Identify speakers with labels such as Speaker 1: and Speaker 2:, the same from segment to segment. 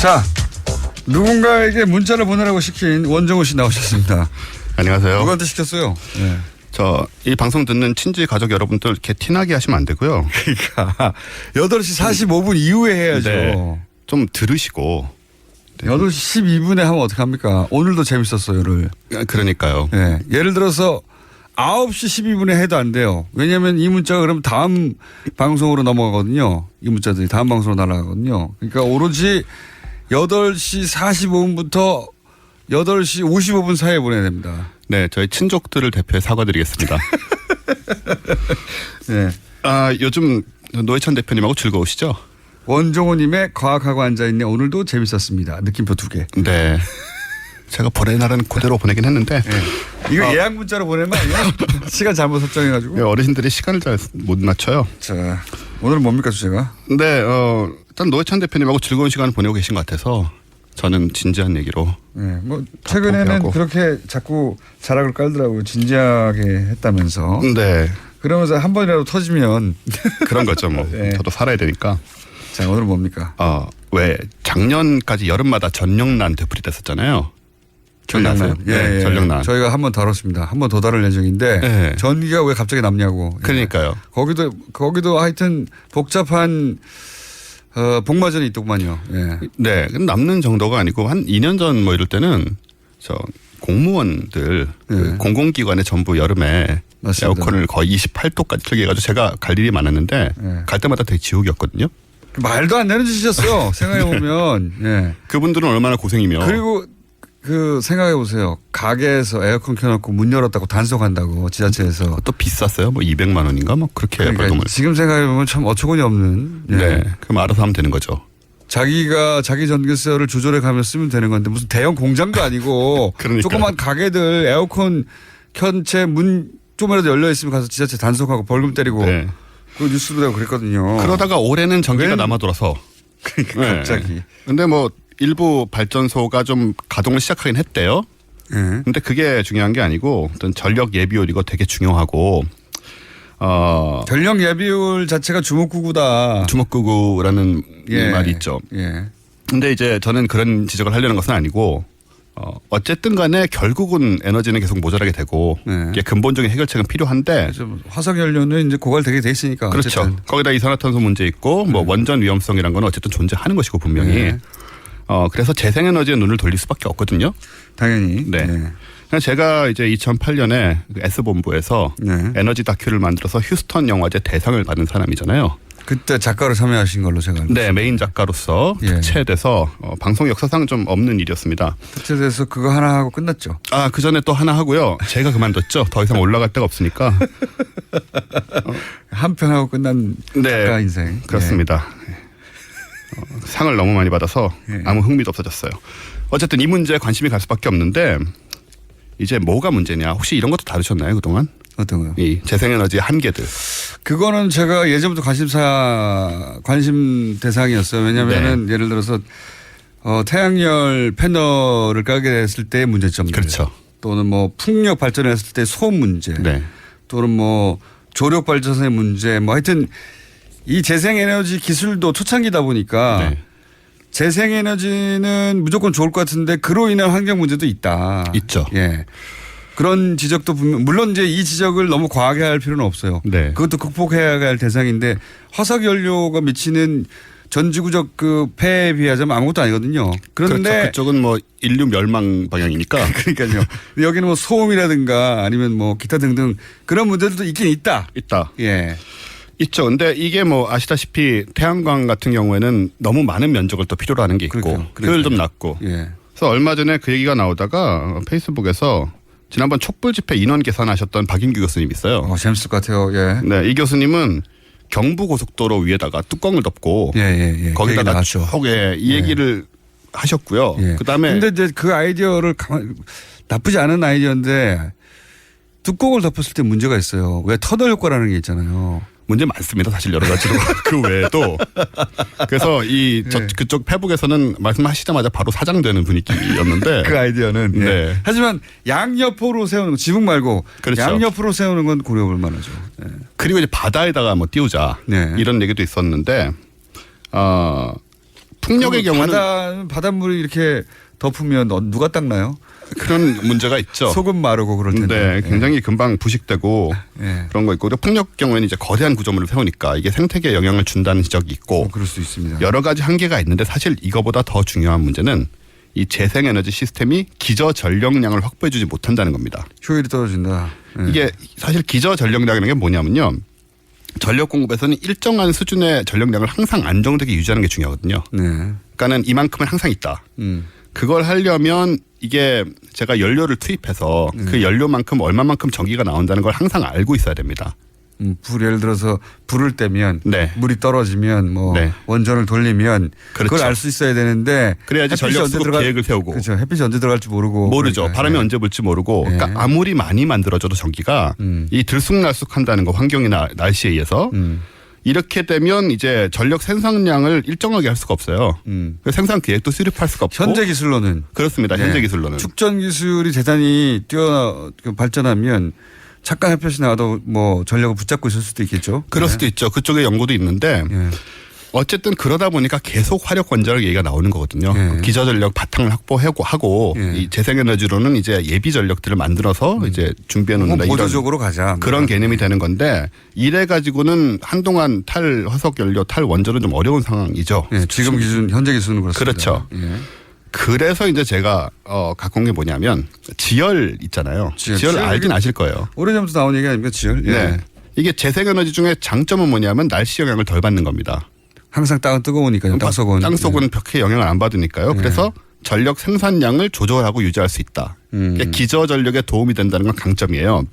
Speaker 1: 자, 누군가에게 문자를 보내라고 시킨 원정우 씨 나오셨습니다.
Speaker 2: 안녕하세요.
Speaker 1: 누구한테 시켰어요? 네.
Speaker 2: 이 방송 듣는 친지 가족 여러분들 이렇게 티나게 하시면 안 되고요.
Speaker 1: 그러니까 8시 45분 이후에 해야죠.
Speaker 2: 네. 좀 들으시고.
Speaker 1: 8시 12분에 하면 어떡합니까? 오늘도 재밌었어요를.
Speaker 2: 그러니까요.
Speaker 1: 네. 예를 들어서 9시 12분에 해도 안 돼요. 왜냐하면 이 문자가 그럼 다음 방송으로 넘어가거든요. 이 문자들이 다음 방송으로 날아가거든요. 그러니까 오로지 8시 45분부터 8시 55분 사이에 보내야 됩니다.
Speaker 2: 네, 저희 친족들을 대표해 사과드리겠습니다.
Speaker 1: 네.
Speaker 2: 요즘 노회찬 대표님하고 즐거우시죠?
Speaker 1: 원종호님의 과학하고 앉아있네. 오늘도 재밌었습니다. 느낌표 2개.
Speaker 2: 네. 제가 보낼 날은 그대로 보내긴 했는데.
Speaker 1: 네. 이거 예약 문자로 보내면 아니야? 시간 잘못 설정해가지고.
Speaker 2: 어르신들이 시간을 잘 못 맞춰요.
Speaker 1: 자, 오늘은 뭡니까 주제가?
Speaker 2: 네, 일단 노회찬 대표님하고 즐거운 시간을 보내고 계신 것 같아서 저는 진지한 얘기로.
Speaker 1: 네, 뭐 최근에는 그렇게 자꾸 자락을 깔더라고요. 진지하게 했다면서.
Speaker 2: 네.
Speaker 1: 그러면서 한 번이라도 터지면
Speaker 2: 그런 거죠, 뭐.
Speaker 1: 네.
Speaker 2: 저도 살아야 되니까.
Speaker 1: 자, 오늘은 뭡니까?
Speaker 2: 왜 작년까지 여름마다 전력난 되풀이 됐었잖아요. 기억나세요?
Speaker 1: 예,
Speaker 2: 전력난.
Speaker 1: 저희가 한 번 다뤘습니다. 한 번 더 다룰 예정인데
Speaker 2: 네.
Speaker 1: 전기가 왜 갑자기 남냐고.
Speaker 2: 그러니까요.
Speaker 1: 예. 거기도 하여튼 복잡한 복마전이 있더구만요. 예.
Speaker 2: 네, 남는 정도가 아니고 한 2년 전 뭐 이럴 때는 저 공무원들 그 공공기관에 전부 여름에
Speaker 1: 맞습니다.
Speaker 2: 에어컨을 거의 28도까지 틀게 해가지고 제가 갈 일이 많았는데 갈 때마다 되게 지옥이었거든요.
Speaker 1: 말도 안 되는 짓이었어요. 생각해보면. 예.
Speaker 2: 그분들은 얼마나 고생이며.
Speaker 1: 그리고 생각해보세요. 가게에서 에어컨 켜놓고 문 열었다고 단속한다고 지자체에서.
Speaker 2: 또 비쌌어요. 뭐 200만 원인가 뭐 그렇게
Speaker 1: 그러니까
Speaker 2: 벌금을.
Speaker 1: 지금 생각해보면 참 어처구니 없는. 예.
Speaker 2: 네. 그럼 알아서 하면 되는 거죠.
Speaker 1: 자기가 자기 전기세를 조절해 가며 쓰면 되는 건데 무슨 대형 공장도 아니고 조그만 가게들 에어컨 켠 채 문 좀이라도 열려 있으면 가서 지자체 단속하고 벌금 때리고. 네. 그 뉴스도 되고 그랬거든요.
Speaker 2: 그러다가 올해는 전기가 남아돌아서.
Speaker 1: 그러니까 갑자기.
Speaker 2: 근데 뭐 일부 발전소가 좀 가동을 시작하긴 했대요. 근데 그게 중요한 게 아니고 어떤 전력 예비율 이거 되게 중요하고.
Speaker 1: 전력 예비율 자체가 주먹구구다.
Speaker 2: 주먹구구라는 말이 있죠.
Speaker 1: 예.
Speaker 2: 근데 이제 저는 그런 지적을 하려는 것은 아니고 어쨌든 간에 결국은 에너지는 계속 모자라게 되고 이게 근본적인 해결책은 필요한데
Speaker 1: 화석 연료는 이제 고갈되게 돼 있으니까.
Speaker 2: 그렇죠.
Speaker 1: 어쨌든.
Speaker 2: 거기다 이산화탄소 문제 있고 뭐 원전 위험성이란 건 어쨌든 존재하는 것이고 분명히. 그래서 재생에너지에 눈을 돌릴 수밖에 없거든요.
Speaker 1: 당연히.
Speaker 2: 네. 제가 이제 2008년에 S본부에서 에너지 다큐를 만들어서 휴스턴 영화제 대상을 받은 사람이잖아요.
Speaker 1: 그때 작가로 참여하신 걸로 제가 알고 있습니다.
Speaker 2: 네, 메인 작가로서 특채돼서 방송 역사상 좀 없는 일이었습니다.
Speaker 1: 특채돼서 그거 하나 하고 끝났죠.
Speaker 2: 그 전에 또 하나 하고요. 제가 그만뒀죠. 더 이상 올라갈 데가 없으니까.
Speaker 1: 한 편 하고 끝난 작가 인생.
Speaker 2: 그렇습니다. 상을 너무 많이 받아서 아무 흥미도 없어졌어요. 어쨌든 이 문제에 관심이 갈 수밖에 없는데 이제 뭐가 문제냐. 혹시 이런 것도 다루셨나요 그동안?
Speaker 1: 어떤 거요?
Speaker 2: 이 재생에너지의 한계들.
Speaker 1: 그거는 제가 예전부터 관심 대상이었어요. 왜냐하면 예를 들어서 태양열 패널을 깔게 됐을 때의 문제점들.
Speaker 2: 그렇죠.
Speaker 1: 또는 뭐 풍력 발전했을 때 소음 문제. 또는 뭐 조력 발전의 문제. 뭐 하여튼 이 재생에너지 기술도 초창기다 보니까 재생에너지는 무조건 좋을 것 같은데 그로 인한 환경 문제도 있다.
Speaker 2: 있죠.
Speaker 1: 예. 그런 지적도 물론 이제 이 지적을 너무 과하게 할 필요는 없어요. 그것도 극복해야 할 대상인데 화석 연료가 미치는 전지구적 그 폐해에 비하자면 아무것도 아니거든요. 그런데
Speaker 2: 그렇죠. 그쪽은 뭐 인류 멸망 방향이니까.
Speaker 1: 그러니까요. 여기는 뭐 소음이라든가 아니면 뭐 기타 등등 그런 문제들도 있긴 있다. 예.
Speaker 2: 있죠. 근데 이게 뭐 아시다시피 태양광 같은 경우에는 너무 많은 면적을 또 필요로 하는 게 있고 효율도 낮고. 그래서 얼마 전에 그 얘기가 나오다가 페이스북에서 지난번 촛불 집회 인원 계산하셨던 박인규 교수님 있어요.
Speaker 1: 재밌을 것 같아요. 예.
Speaker 2: 네, 이 교수님은 경부고속도로 위에다가 뚜껑을 덮고 거기다가 쭉 이 얘기를 하셨고요. 그다음에
Speaker 1: 근데 이제 그 아이디어를 나쁘지 않은 아이디어인데 뚜껑을 덮었을 때 문제가 있어요. 왜 터널 효과라는 게 있잖아요.
Speaker 2: 문제 많습니다. 사실 여러 가지로. 그 외에도. 그래서 그쪽 페북에서는 말씀하시자마자 바로 사장되는 분위기였는데.
Speaker 1: 그 아이디어는. 하지만 양옆으로 세우는 거, 지붕 말고 양옆으로 세우는 건 고려해볼 만하죠.
Speaker 2: 그리고 이제 바다에다가 뭐 띄우자. 이런 얘기도 있었는데 풍력의 경우는
Speaker 1: 바닷물이 이렇게 덮으면 누가 닦나요?
Speaker 2: 그런 문제가 있죠.
Speaker 1: 소금 마르고 그럴 텐데.
Speaker 2: 네, 굉장히 금방 부식되고 그런 거 있고 또 풍력 경우에는 이제 거대한 구조물을 세우니까 이게 생태계에 영향을 준다는 지적이 있고
Speaker 1: 그럴 수 있습니다.
Speaker 2: 여러 가지 한계가 있는데 사실 이거보다 더 중요한 문제는 이 재생에너지 시스템이 기저 전력량을 확보해주지 못한다는 겁니다.
Speaker 1: 효율이 떨어진다.
Speaker 2: 이게 사실 기저 전력량이라는 게 뭐냐면요. 전력 공급에서는 일정한 수준의 전력량을 항상 안정되게 유지하는 게 중요하거든요. 그러니까는 이만큼은 항상 있다. 그걸 하려면 이게 제가 연료를 투입해서 그 연료만큼 얼마만큼 전기가 나온다는 걸 항상 알고 있어야 됩니다.
Speaker 1: 예를 들어서 불을 떼면 물이 떨어지면 뭐 원전을 돌리면 그걸 알 수 있어야 되는데
Speaker 2: 그래야지 전력 수급 계획을 세우고
Speaker 1: 그렇죠. 햇빛이 언제 들어갈지 모르고
Speaker 2: 모르죠. 바람이 언제 불지 모르고 그러니까 아무리 많이 만들어져도 전기가 이 들쑥날쑥한다는 거 환경이나 날씨에 의해서 이렇게 되면 이제 전력 생산량을 일정하게 할 수가 없어요. 생산 계획도 수립할 수가 없고.
Speaker 1: 현재 기술로는
Speaker 2: 그렇습니다. 현재 기술로는
Speaker 1: 축전 기술이 대단히 발전하면 잠깐 햇볕이 나와도 뭐 전력을 붙잡고 있을 수도 있겠죠.
Speaker 2: 그럴 수도 있죠. 그쪽에 연구도 있는데 어쨌든 그러다 보니까 계속 화력 원자력 얘기가 나오는 거거든요. 기저전력 바탕을 확보하고 이 재생에너지로는 이제 예비 전력들을 만들어서 이제 준비해 놓는다.
Speaker 1: 보조적으로 가자.
Speaker 2: 그런 개념이 되는 건데 이래 가지고는 한동안 탈 화석 연료, 탈 원전은 좀 어려운 상황이죠.
Speaker 1: 지금 기준 현재 기준은 그렇습니다.
Speaker 2: 그렇죠. 그래서 이제 제가 갖고 온 게 뭐냐면 지열 있잖아요. 지열 알긴 아실 거예요.
Speaker 1: 오래전부터 나온 얘기 아닙니까 지열?
Speaker 2: 네. 이게 재생에너지 중에 장점은 뭐냐면 날씨 영향을 덜 받는 겁니다.
Speaker 1: 항상 땅은 뜨거우니까요.
Speaker 2: 땅속은 벽에 영향을 안 받으니까요. 그래서 전력 생산량을 조절하고 유지할 수 있다. 기저 전력에 도움이 된다는 건 강점이에요.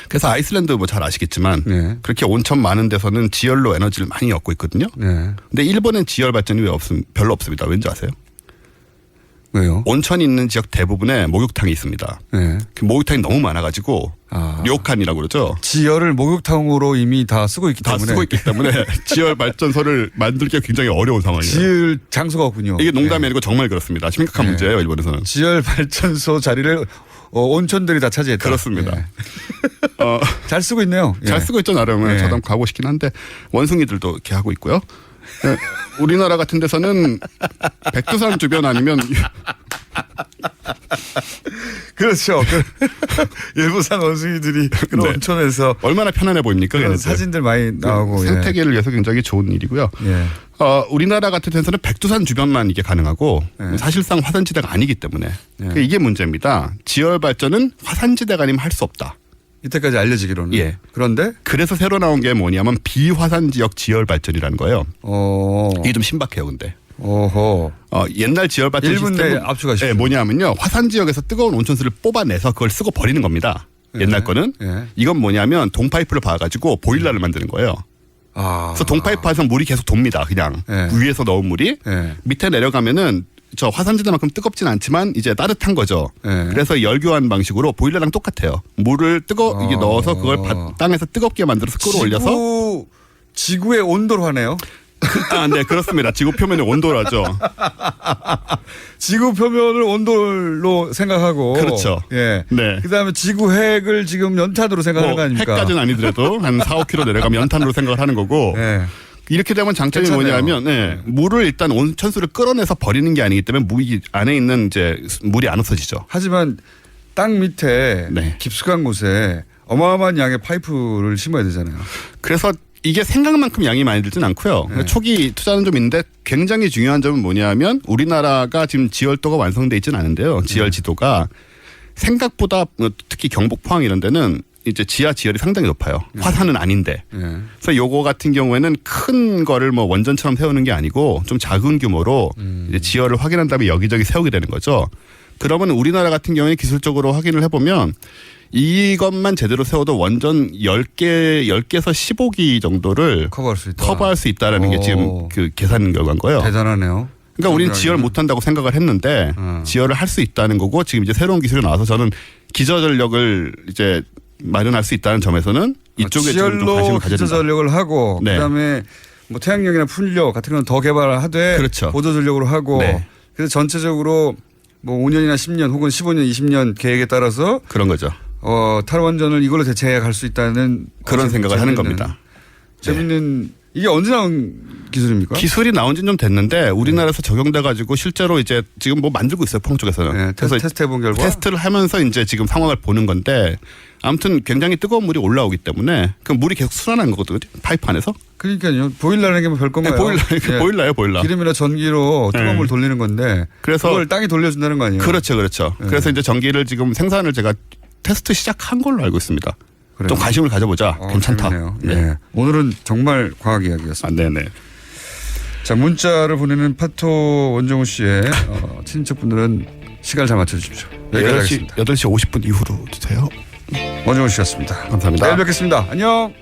Speaker 2: 그래서 아이슬란드 뭐 잘 아시겠지만 그렇게 온천 많은 데서는 지열로 에너지를 많이 얻고 있거든요. 근데 일본엔 지열 발전이 별로 없습니다. 왠지 아세요?
Speaker 1: 왜요?
Speaker 2: 온천이 있는 지역 대부분에 목욕탕이 있습니다. 그 목욕탕이 너무 많아가지고 료칸이라고 그러죠.
Speaker 1: 지열을 목욕탕으로 이미 다 쓰고 있기
Speaker 2: 때문에 지열 발전소를 만들기가 굉장히 어려운 상황이에요.
Speaker 1: 지을 장소가 없군요.
Speaker 2: 이게 농담이 아니고 정말 그렇습니다. 심각한 문제예요. 일본에서는.
Speaker 1: 지열 발전소 자리를 온천들이 다 차지했다.
Speaker 2: 그렇습니다.
Speaker 1: 잘 쓰고 있네요.
Speaker 2: 잘 쓰고 있죠 나름. 저도 한번 가고 싶긴 한데 원숭이들도 이렇게 하고 있고요. 우리나라 같은 데서는 백두산 주변 아니면
Speaker 1: 그렇죠. 일부산 원숭이들이 그런 온천에서
Speaker 2: 얼마나 편안해 보입니까?
Speaker 1: 그런 사진들 많이 나오고
Speaker 2: 생태계를 위해서 굉장히 좋은 일이고요. 우리나라 같은 데서는 백두산 주변만 이게 가능하고 사실상 화산지대가 아니기 때문에 이게 문제입니다. 지열 발전은 화산지대가 아니면 할 수 없다.
Speaker 1: 이때까지 알려지기로는. 그런데
Speaker 2: 그래서 새로 나온 게 뭐냐면 비화산 지역 지열 발전이라는 거예요. 이게 좀 신박해요, 근데. 옛날 지열 발전
Speaker 1: 1분 내에 압축하시죠.
Speaker 2: 뭐냐면요. 화산 지역에서 뜨거운 온천수를 뽑아내서 그걸 쓰고 버리는 겁니다. 옛날 거는. 이건 뭐냐면 동파이프를 봐가지고 보일러를 만드는 거예요. 그래서 동파이프 안에서 물이 계속 돕니다. 그냥 위에서 넣은 물이 밑에 내려가면은 저 화산지대만큼 뜨겁진 않지만 이제 따뜻한 거죠. 그래서 열교환 방식으로 보일러랑 똑같아요. 물을 이게 넣어서 그걸 땅에서 뜨겁게 만들어서 끌어올려서
Speaker 1: 지구의 온도로 하네요.
Speaker 2: 네, 그렇습니다. 지구 표면의 온도라죠.
Speaker 1: 지구 표면을 온도로 생각하고.
Speaker 2: 그렇죠.
Speaker 1: 그다음에 지구 핵을 지금 연탄으로 생각하는 거 아닙니까?
Speaker 2: 핵까지는 아니더라도 한 4-5km 내려가면 연탄으로 생각을 하는 거고. 이렇게 되면 장점이
Speaker 1: 괜찮네요.
Speaker 2: 뭐냐면 물을 일단 온천수를 끌어내서 버리는 게 아니기 때문에 물 안에 있는 이제 물이 안 없어지죠.
Speaker 1: 하지만 땅 밑에 깊숙한 곳에 어마어마한 양의 파이프를 심어야 되잖아요.
Speaker 2: 그래서 이게 생각만큼 양이 많이 들진 않고요. 초기 투자는 좀 있는데 굉장히 중요한 점은 뭐냐면 우리나라가 지금 지열도가 완성돼 있지는 않은데요. 지열 지도가 생각보다 특히 경북 포항 이런 데는 이제 지하 지열이 상당히 높아요. 화산은 아닌데. 그래서 요거 같은 경우에는 큰 거를 뭐 원전처럼 세우는 게 아니고 좀 작은 규모로 이제 지열을 확인한 다음에 여기저기 세우게 되는 거죠. 그러면 우리나라 같은 경우에 기술적으로 확인을 해보면 이것만 제대로 세워도 원전 10개에서 15기 정도를 커버할 수 있다라는 게 지금 그 계산 결과인 거예요.
Speaker 1: 대단하네요.
Speaker 2: 그러니까 우리는 지열 못한다고 생각을 했는데 지열을 할 수 있다는 거고 지금 이제 새로운 기술이 나와서 저는 기저전력을 이제 마련할 수 있다는 점에서는 이쪽에 좀 관심을 가져야 된다.
Speaker 1: 기저전력을 하고 그다음에 뭐 태양력이나 풍력 같은 건 더 개발하되 보조전력으로 하고 그래서 전체적으로 뭐 5년이나 10년 혹은 15년, 20년 계획에 따라서
Speaker 2: 그런 거죠.
Speaker 1: 탈원전을 이걸로 대체해 갈 수 있다는
Speaker 2: 그런 생각을 하는 겁니다.
Speaker 1: 재밌는 이게 언제 나온 기술입니까?
Speaker 2: 기술이 나온 지는 좀 됐는데 우리나라에서 적용돼 가지고 실제로 이제 지금 뭐 만들고 있어요. 포항 쪽에서는.
Speaker 1: 네,
Speaker 2: 그래서
Speaker 1: 테스트 해본 결과
Speaker 2: 테스트를 하면서 이제 지금 상황을 보는 건데 아무튼 굉장히 뜨거운 물이 올라오기 때문에 그 물이 계속 순환한 거거든요. 파이프 안에서.
Speaker 1: 그러니까요. 보일러라는 게 뭐 별건가요?
Speaker 2: 네, 보일러예요, 보일러.
Speaker 1: 기름이나 전기로 뜨거운 물 돌리는 건데
Speaker 2: 그래서
Speaker 1: 그걸 땅이 돌려준다는 거 아니에요?
Speaker 2: 그렇죠. 그래서 이제 전기를 지금 생산을 제가 테스트 시작한 걸로 알고 있습니다.
Speaker 1: 그래요?
Speaker 2: 좀 관심을 가져보자. 괜찮다.
Speaker 1: 네. 오늘은 정말 과학 이야기였습니다.
Speaker 2: 네네.
Speaker 1: 자, 문자를 보내는 파토 원정우 씨의 친척분들은 시간을 잘 맞춰주십시오. 여기까지 하겠습니다.
Speaker 2: 8시 50분 이후로 주세요.
Speaker 1: 원정우 씨였습니다.
Speaker 2: 감사합니다.
Speaker 1: 내일 뵙겠습니다. 안녕.